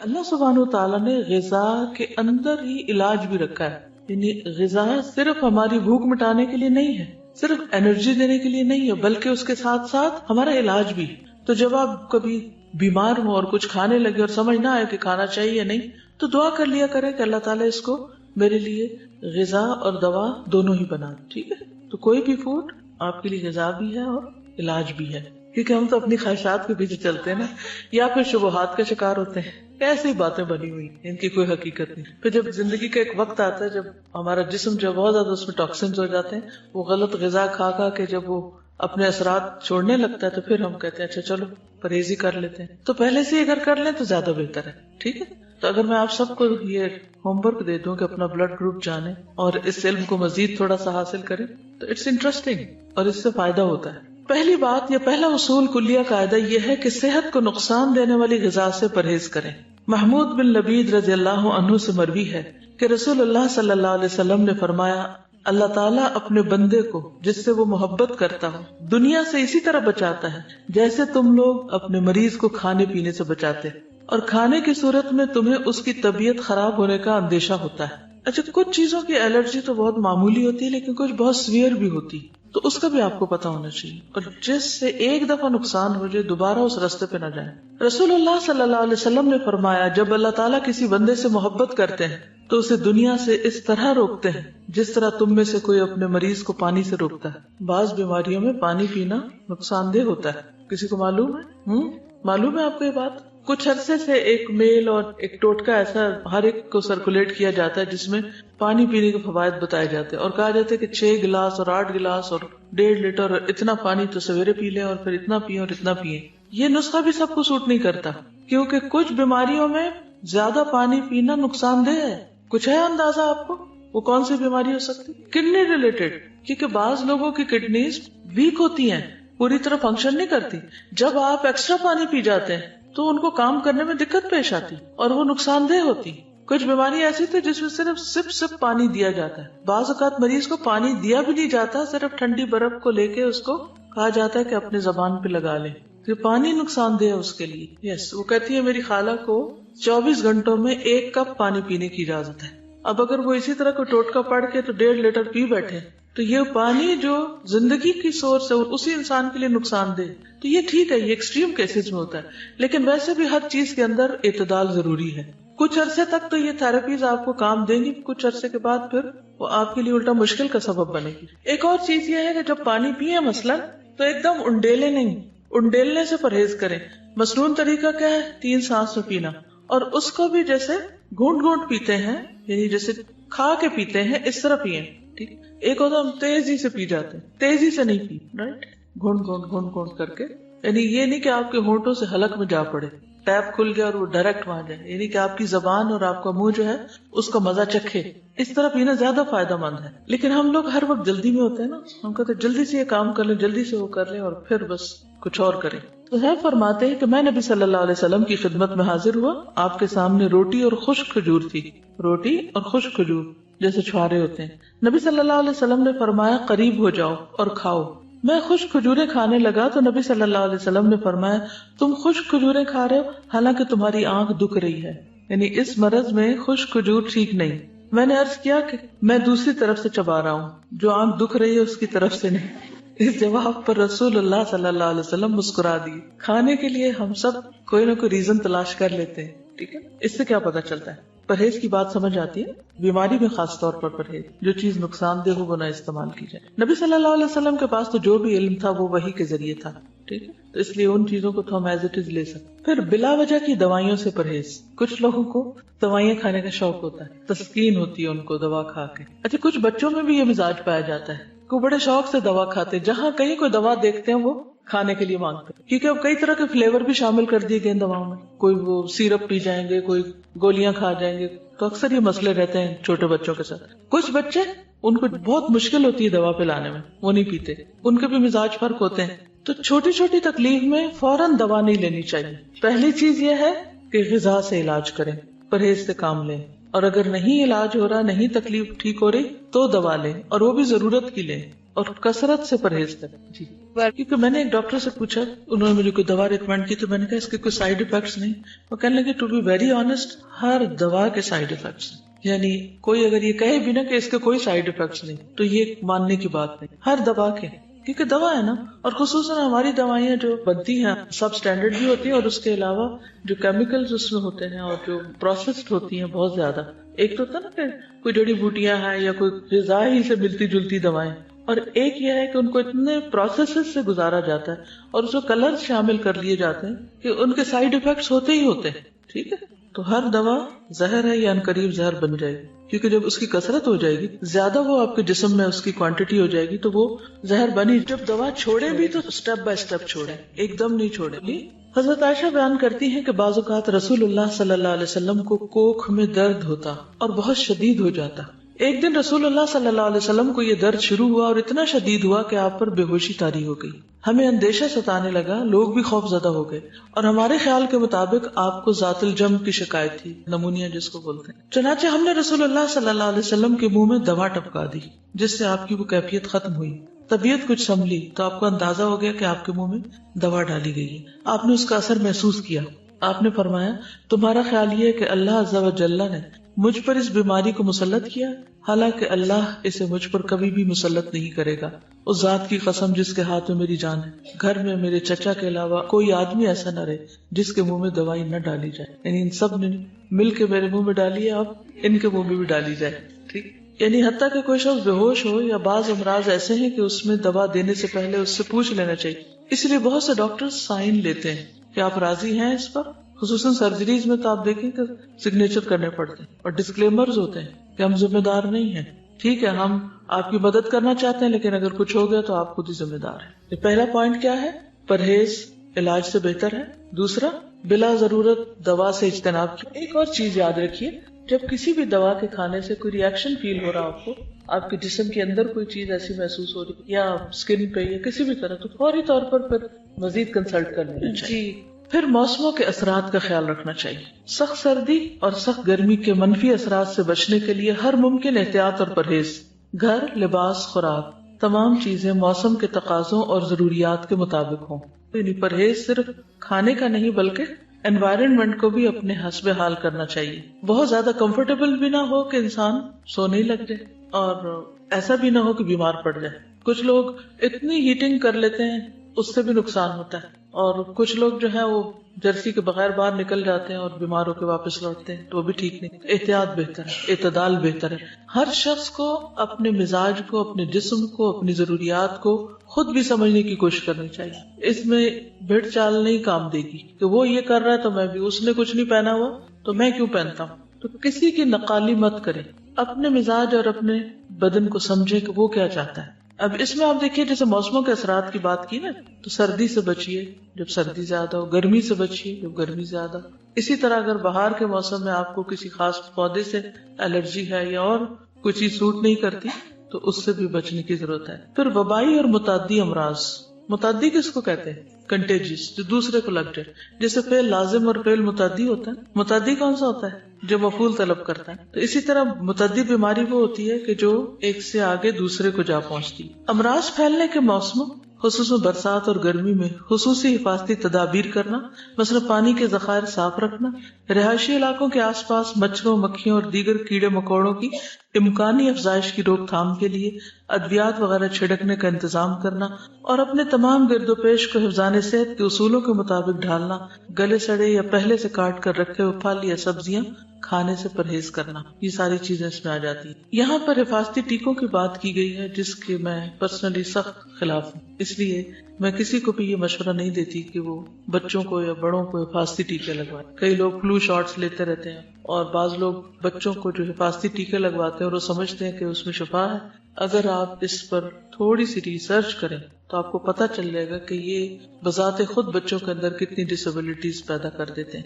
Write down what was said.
اللہ سبحانہ تعالیٰ نے غذا کے اندر ہی علاج بھی رکھا ہے. یعنی غذا صرف ہماری بھوک مٹانے کے لیے نہیں ہے، صرف انرجی دینے کے لیے نہیں ہے، بلکہ اس کے ساتھ ساتھ ہمارا علاج بھی. تو جب آپ کبھی بیمار ہو اور کچھ کھانے لگے اور سمجھ نہ آئے کہ کھانا چاہیے یا نہیں، تو دعا کر لیا کرے کہ اللہ تعالیٰ اس کو میرے لیے غذا اور دوا دونوں ہی بنا. ٹھیک ہے، تو کوئی بھی فوڈ آپ کے لیے غذا بھی ہے اور علاج بھی ہے. کیونکہ ہم تو اپنی خواہشات کے پیچھے چلتے ہیں نا، یا پھر شبہات کا شکار ہوتے ہیں. ایسی باتیں بنی ہوئی، ان کی کوئی حقیقت نہیں. پھر جب زندگی کا ایک وقت آتا ہے جب ہمارا جسم جو بہت زیادہ اس میں ٹاکسنز ہو جاتے ہیں، وہ غلط غذا کھا کھا کے جب وہ اپنے اثرات چھوڑنے لگتا ہے، تو پھر ہم کہتے ہیں اچھا چلو پرہیزی کر لیتے ہیں. تو پہلے سے اگر کر لیں تو زیادہ بہتر ہے. ٹھیک ہے، تو اگر میں آپ سب کو یہ ہوم ورک دے دوں کہ اپنا بلڈ گروپ جانیں اور اس علم کو مزید تھوڑا سا حاصل کریں، تو اٹس انٹرسٹنگ اور اس سے فائدہ ہوتا ہے. پہلی بات، یہ پہلا اصول کلیہ قاعدہ یہ ہے کہ صحت کو نقصان دینے والی غذا سے پرہیز کریں. محمود بن لبید رضی اللہ عنہ سے مروی ہے کہ رسول اللہ صلی اللہ علیہ وسلم نے فرمایا، اللہ تعالیٰ اپنے بندے کو جس سے وہ محبت کرتا ہو دنیا سے اسی طرح بچاتا ہے جیسے تم لوگ اپنے مریض کو کھانے پینے سے بچاتے، اور کھانے کی صورت میں تمہیں اس کی طبیعت خراب ہونے کا اندیشہ ہوتا ہے. اچھا، کچھ چیزوں کی الرجی تو بہت معمولی ہوتی ہے، لیکن کچھ بہت سیویئر بھی ہوتی، تو اس کا بھی آپ کو پتا ہونا چاہیے، اور جس سے ایک دفعہ نقصان ہو جائے دوبارہ اس راستے پہ نہ جائیں. رسول اللہ صلی اللہ علیہ وسلم نے فرمایا، جب اللہ تعالیٰ کسی بندے سے محبت کرتے ہیں تو اسے دنیا سے اس طرح روکتے ہیں جس طرح تم میں سے کوئی اپنے مریض کو پانی سے روکتا ہے. بعض بیماریوں میں پانی پینا نقصان دہ ہوتا ہے، کسی کو معلوم ہے؟ معلوم ہے آپ کو یہ بات؟ کچھ عرصے سے ایک میل اور ایک ٹوٹکا ایسا ہر ایک کو سرکولیٹ کیا جاتا ہے جس میں پانی پینے کے فوائد بتائے جاتے ہیں، اور کہا جاتا ہے کہ 6 گلاس اور 8 گلاس اور 1.5 لیٹر اور اتنا پانی تو سویرے پی لیں اور پھر اتنا پییں اور اتنا پیئیں. یہ نسخہ بھی سب کو سوٹ نہیں کرتا، کیونکہ کچھ بیماریوں میں زیادہ پانی پینا نقصان دہ ہے. کچھ ہے اندازہ آپ کو وہ کون سی بیماری ہو سکتی؟ کڈنی ریلیٹڈ، کیونکہ بعض لوگوں کی کڈنیز ویک ہوتی ہیں، پوری طرح فنکشن نہیں کرتی. جب آپ ایکسٹرا پانی پی جاتے ہیں تو ان کو کام کرنے میں دقت پیش آتی اور وہ نقصان دہ ہوتی. کچھ بیماری ایسی تھی جس میں صرف سپ پانی دیا جاتا ہے. بعض اوقات مریض کو پانی دیا بھی نہیں جاتا، صرف ٹھنڈی برف کو لے کے اس کو کہا جاتا ہے کہ اپنے زبان پہ لگا لے. تو پانی نقصان دہ ہے اس کے لیے. یس، وہ کہتی ہے میری خالہ کو 24 گھنٹوں میں 1 کپ پانی پینے کی اجازت ہے. اب اگر وہ اسی طرح کو ٹوٹکا پڑھ کے تو 1.5 لیٹر پی بیٹھے تو یہ پانی جو زندگی کی سورس ہے اسی انسان کے لیے نقصان دہ. تو یہ ٹھیک ہے، یہ ایکسٹریم کیسز میں ہوتا ہے، لیکن ویسے بھی ہر چیز کے اندر اعتدال ضروری ہے. کچھ عرصے تک تو یہ تھراپیز آپ کو کام دیں گی، کچھ عرصے کے بعد پھر وہ آپ کے لیے الٹا مشکل کا سبب بنے گی. ایک اور چیز یہ ہے کہ جب پانی پیئے مثلاً تو ایک دم انڈیلے نہیں، انڈیلنے سے پرہیز کریں. مسنون طریقہ کیا ہے؟ 3 سانس میں پینا، اور اس کو بھی جیسے گھونٹ گھونٹ پیتے ہیں، یعنی جیسے کھا کے پیتے ہیں اس طرح پیئیں. ٹھیک، ایک ہوتا ہم تیزی سے پی جاتے ہیں، تیزی سے نہیں پی، رائٹ، گھونٹ گھونٹ گھونٹ گھونٹ کر کے. یعنی یہ نہیں کہ آپ کے ہونٹوں سے حلق میں جا پڑے، ٹیپ کھل گیا اور وہ ڈائریکٹ وہاں جائے، یعنی کہ آپ کی زبان اور آپ کا منہ جو ہے اس کا مزہ چکھے. اس طرح پینا زیادہ فائدہ مند ہے. لیکن ہم لوگ ہر وقت جلدی میں ہوتے ہیں نا، ہم کہتے ہیں جلدی سے یہ کام کر لیں، جلدی سے وہ کر لیں، اور پھر بس کچھ اور کریں. تو ہے فرماتے ہیں کہ میں نبی صلی اللہ علیہ وسلم کی خدمت میں حاضر ہوا، آپ کے سامنے روٹی اور خشک کھجور تھی. روٹی اور خشک کھجور جیسے چھوارے ہوتے ہیں. نبی صلی اللہ علیہ وسلم نے فرمایا قریب ہو جاؤ اور کھاؤ. میں خشک کھجوریں کھانے لگا تو نبی صلی اللہ علیہ وسلم نے فرمایا تم خشک کھجوریں کھا رہے ہو حالانکہ تمہاری آنکھ دکھ رہی ہے، یعنی اس مرض میں خشک کھجور ٹھیک نہیں. میں نے عرض کیا کہ میں دوسری طرف سے چبا رہا ہوں، جو آنکھ دکھ رہی ہے اس کی طرف سے نہیں. اس جواب پر رسول اللہ صلی اللہ علیہ وسلم مسکرا دیے. کھانے کے لیے ہم سب کوئی نہ کوئی ریزن تلاش کر لیتے ہیں. ٹھیک ہے، اس سے کیا پتا چلتا ہے؟ پرہیز کی بات سمجھ آتی ہے. بیماری میں خاص طور پر پرہیز، جو چیز نقصان دہ ہو وہ نہ استعمال کی جائے. نبی صلی اللہ علیہ وسلم کے پاس تو جو بھی علم تھا وہ وحی کے ذریعے تھا. ٹھیک ہے، تو اس لیے ان چیزوں کو تو ہم ایز اٹ از لے سکتے. پھر بلا وجہ کی دوائیوں سے پرہیز. کچھ لوگوں کو دوائیاں کھانے کا شوق ہوتا ہے، تسکین ہوتی ہے ان کو دوا کھا کے. اچھا، کچھ بچوں میں بھی یہ مزاج پایا جاتا ہے کہ بڑے شوق سے دوا کھاتے، جہاں کہیں کوئی دوا دیکھتے ہیں وہ کھانے کے لیے مانگتے ہیں، کیونکہ اب کئی طرح کے فلیور بھی شامل کر دیے گئے دواؤں میں. کوئی وہ سیرپ پی جائیں گے، کوئی گولیاں کھا جائیں گے. تو اکثر یہ مسئلے رہتے ہیں چھوٹے بچوں کے ساتھ. کچھ بچے ان کو بہت مشکل ہوتی ہے دوا پلانے میں، وہ نہیں پیتے، ان کے بھی مزاج فرق ہوتے ہیں. تو چھوٹی چھوٹی تکلیف میں فوراً دوا نہیں لینی چاہیے. پہلی چیز یہ ہے کہ غذا سے علاج کریں، پرہیز سے کام لیں، اور اگر نہیں علاج ہو رہا، نہیں تکلیف ٹھیک ہو رہی تو دوا لیں، اور وہ بھی ضرورت کی لیں. اور کثرت سے پرہیز کریں. جی کیونکہ میں نے ایک ڈاکٹر سے پوچھا, انہوں نے مجھے کوئی دوا ریکمینڈ کی, تو میں نے کہا اس کے کوئی سائیڈ افیکٹس نہیں. وہ کہنے لگے ٹو بی ویری آنےسٹ, ہر دوا کے سائیڈ افیکٹس ہیں. یعنی کوئی اگر یہ کہے بھی نا کہ اس کے کوئی سائیڈ افیکٹس نہیں, تو یہ ماننے کی بات نہیں. ہر دوا کے, کیونکہ دوا ہے نا, اور خصوصاً ہماری دوائیاں جو بنتی ہیں سب اسٹینڈرڈ بھی ہوتی ہیں, اور اس کے علاوہ جو کیمیکلز اس میں ہوتے ہیں اور جو پروسیسڈ ہوتی ہیں بہت زیادہ. ایک تو ہوتا نا کہ کوئی جڑی بوٹیاں ہیں یا کوئی غذا ہی سے ملتی جلتی دوائیں, اور ایک یہ ہے کہ ان کو اتنے پروسیسز سے گزارا جاتا ہے اور اس میں کلر شامل کر لیے جاتے ہیں کہ ان کے سائیڈ افیکٹس ہوتے ہی ہوتے ہیں. ٹھیک ہے, تو ہر دوا زہر ہے یا عنقریب زہر بن جائے گی, کیونکہ جب اس کی کثرت ہو جائے گی, زیادہ وہ آپ کے جسم میں اس کی کوانٹٹی ہو جائے گی, تو وہ زہر بنی. جب دوا چھوڑے بھی تو سٹیپ بائی سٹیپ چھوڑے, ایک دم نہیں چھوڑے. حضرت عائشہ بیان کرتی ہیں کہ بعض اوقات رسول اللہ صلی اللہ علیہ وسلم کو کوکھ میں درد ہوتا اور بہت شدید ہو جاتا. ایک دن رسول اللہ صلی اللہ علیہ وسلم کو یہ درد شروع ہوا اور اتنا شدید ہوا کہ آپ پر بے ہوشی طاری ہو گئی. ہمیں اندیشہ ستانے لگا, لوگ بھی خوف زدہ ہو گئے, اور ہمارے خیال کے مطابق آپ کو ذات الجم کی شکایت تھی, نمونیا جس کو بولتے ہیں. چنانچہ ہم نے رسول اللہ صلی اللہ علیہ وسلم کے منہ میں دوا ٹپکا دی, جس سے آپ کی وہ کیفیت ختم ہوئی. طبیعت کچھ سنبھلی تو آپ کو اندازہ ہو گیا کہ آپ کے منہ میں دوا ڈالی گئی ہے. آپ نے اس کا اثر محسوس کیا. آپ نے فرمایا تمہارا خیال یہ ہے کہ اللہ عز و جل نے مجھ پر اس بیماری کو مسلط کیا, حالانکہ اللہ اسے مجھ پر کبھی بھی مسلط نہیں کرے گا. اس ذات کی قسم جس کے ہاتھ میں میری جان ہے, گھر میں میرے چچا کے علاوہ کوئی آدمی ایسا نہ رہے جس کے منہ میں دوائی نہ ڈالی جائے. یعنی ان سب نے مل کے میرے منہ میں ڈالی ہے, اب ان کے منہ میں بھی ڈالی جائے. ٹھیک, یعنی حتیٰ کہ کوئی شخص بے ہوش ہو یا بعض امراض ایسے ہیں کہ اس میں دوا دینے سے پہلے اس سے پوچھ لینا چاہیے. اس لیے بہت سے ڈاکٹر سائن لیتے ہیں کہ آپ راضی ہیں اس پر. خصوصاً سرجریز میں تو آپ دیکھیں کہ سگنیچر کرنے پڑتے ہیں اور ڈسکلیمرز ہوتے ہیں کہ ہم ذمہ دار نہیں ہیں. ٹھیک ہے, ہم آپ کی مدد کرنا چاہتے ہیں, لیکن اگر کچھ ہو گیا تو آپ خود ہی ذمہ دار ہیں. یہ پہلا پوائنٹ کیا ہے؟ پرہیز علاج سے بہتر ہے. دوسرا, بلا ضرورت دوا سے اجتناب کی. ایک اور چیز یاد رکھیے, جب کسی بھی دوا کے کھانے سے کوئی ریئیکشن فیل ہو رہا آپ کو, آپ کے جسم کے اندر کوئی چیز ایسی محسوس ہو رہی یا اسکن پہ یا کسی بھی طرح, تو فوری طور پر پھر مزید کنسلٹ کر لینا چاہیے. پھر موسموں کے اثرات کا خیال رکھنا چاہیے. سخت سردی اور سخت گرمی کے منفی اثرات سے بچنے کے لیے ہر ممکن احتیاط اور پرہیز, گھر, لباس, خوراک, تمام چیزیں موسم کے تقاضوں اور ضروریات کے مطابق ہوں. یعنی پرہیز صرف کھانے کا نہیں بلکہ انوائرنمنٹ کو بھی اپنے حسب حال کرنا چاہیے. بہت زیادہ کمفرٹیبل بھی نہ ہو کہ انسان سونے لگ جائے, اور ایسا بھی نہ ہو کہ بیمار پڑ جائے. کچھ لوگ اتنی ہیٹنگ کر لیتے ہیں, اس سے بھی نقصان ہوتا ہے. اور کچھ لوگ جو ہے وہ جرسی کے بغیر باہر نکل جاتے ہیں اور بیمار ہو کے واپس لوٹتے ہیں, تو وہ بھی ٹھیک نہیں. احتیاط بہتر ہے, اعتدال بہتر ہے. ہر شخص کو اپنے مزاج کو, اپنے جسم کو, اپنی ضروریات کو خود بھی سمجھنے کی کوشش کرنی چاہیے. اس میں بھیڑ چال نہیں کام دے گی کہ وہ یہ کر رہا ہے تو میں بھی, اس نے کچھ نہیں پہنا ہوا تو میں کیوں پہنتا ہوں. تو کسی کی نقالی مت کریں, اپنے مزاج اور اپنے بدن کو سمجھیں کہ وہ کیا چاہتا ہے. اب اس میں آپ دیکھیے, جیسے موسموں کے اثرات کی بات کی نا, تو سردی سے بچیے جب سردی زیادہ ہو, گرمی سے بچیے جب گرمی زیادہ ہو. اسی طرح اگر بہار کے موسم میں آپ کو کسی خاص پودے سے الرجی ہے یا اور کوئی چیز سوٹ نہیں کرتی, تو اس سے بھی بچنے کی ضرورت ہے. پھر وبائی اور متعدی امراض. متعدی کس کو کہتے ہیں؟ کنٹیجیس, جو دوسرے کو لگ جائے. جیسے فعل لازم اور فعل متعدی ہوتا ہے. متعدی کون سا ہوتا ہے؟ جو مفعول طلب کرتا ہے. تو اسی طرح متعدی بیماری وہ ہوتی ہے کہ جو ایک سے آگے دوسرے کو جا پہنچتی. امراض پھیلنے کے موسموں, خصوصاً برسات اور گرمی میں خصوصی حفاظتی تدابیر کرنا, مثلا پانی کے ذخائر صاف رکھنا, رہائشی علاقوں کے آس پاس مچھروں, مکھیوں اور دیگر کیڑے مکوڑوں کی امکانی افزائش کی روک تھام کے لیے ادویات وغیرہ چھڑکنے کا انتظام کرنا, اور اپنے تمام گرد و پیش کو حفظان صحت کے اصولوں کے مطابق ڈھالنا. گلے سڑے یا پہلے سے کاٹ کر رکھے ہوئے پھل یا سبزیاں کھانے سے پرہیز کرنا. یہ ساری چیزیں اس میں آ جاتی ہیں. یہاں پر حفاظتی ٹیکوں کی بات کی گئی ہے, جس کے میں پرسنلی سخت خلاف ہوں. اس لیے میں کسی کو بھی یہ مشورہ نہیں دیتی کہ وہ بچوں کو یا بڑوں کو حفاظتی ٹیکے لگوائیں. کئی لوگ فلو شاٹس لیتے رہتے ہیں, اور بعض لوگ بچوں کو جو حفاظتی ٹیکے لگواتے ہیں اور وہ سمجھتے ہیں کہ اس میں شفا ہے. اگر آپ اس پر تھوڑی سی ریسرچ کریں تو آپ کو پتہ چل جائے گا کہ یہ بذات خود بچوں کے اندر کتنی ڈسیبلٹیز پیدا کر دیتے ہیں.